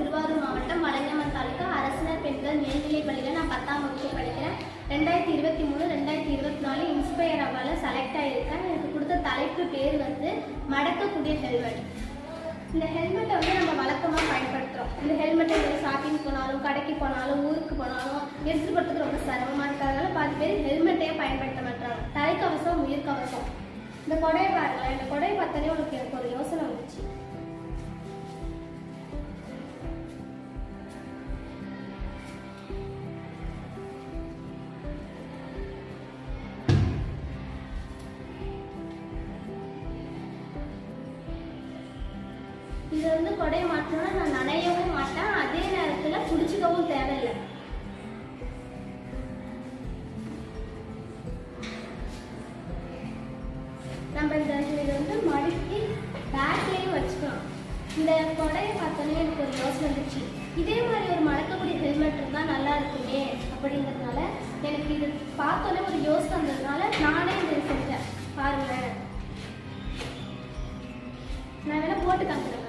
திருவாரூர் மாவட்டம் வலங்கைமான் தாலுகா அரசினர் பெண்கள் மேல்நிலைப் பள்ளியில் நான் 10ஆம் வகுப்பு படிக்கிறேன். 2023-2024 இன்ஸ்பயர் அவார்டில் செலக்ட் ஆகியிருக்கேன். எனக்கு கொடுத்த தலைப்பு பேர் மடக்கக்கூடிய ஹெல்மெட். இந்த ஹெல்மெட்டை நம்ம வழக்கமாக பயன்படுத்துகிறோம். இந்த ஹெல்மெட்டை ஷாப்பிங் போனாலும், கடைக்கு போனாலும், ஊருக்கு போனாலும் எடுத்துகிட்டு போகிறதுக்கு ரொம்ப சிரமமாக இருக்கிறதுனால பாதி பேர் ஹெல்மெட்டையே பயன்படுத்த மாட்டாங்க. தலைக்கவசம், உயிர்கவசம். இந்த கொடையை பாருங்களேன். இந்த கொடையை பார்த்தாலே உனக்கு எனக்கு ஒரு யோசனை வந்துச்சு. இது கொடையை மாற்றணும்னா நான் நனையவும் மாட்டேன், அதே நேரத்தில் குடிச்சுக்கவும் தேவையில்லை. நம்ம இதை மடிக்கி பேக்லேயும் வச்சுக்கலாம். இந்த கொடையை பார்த்தோன்னே எனக்கு ஒரு யோசனை வந்துச்சு. இதே மாதிரி ஒரு மடக்கக்கூடிய ஹெல்மெட் இருந்தால் நல்லா இருக்குமே அப்படிங்கிறதுனால எனக்கு இது பார்த்தோன்னே ஒரு யோசனை வந்ததுனால நானே இதை செஞ்சேன். பாருங்களேன், நான் வேணா போட்டு காமிக்கிறேன்.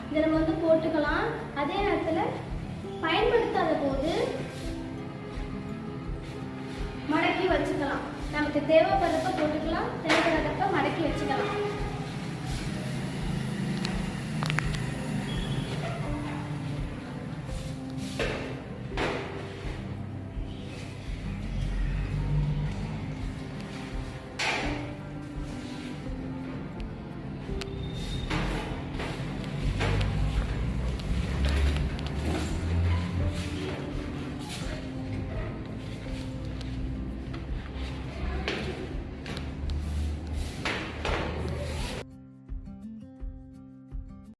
இதை நம்ம போட்டுக்கலாம். அதே நேரத்தில் பயன்படுத்தாத போது மடக்கி வச்சுக்கலாம். நமக்கு தேவைப்படுறப்ப போட்டுக்கலாம், தேவைப்படாதப்ப மடக்கி வச்சுக்கலாம்.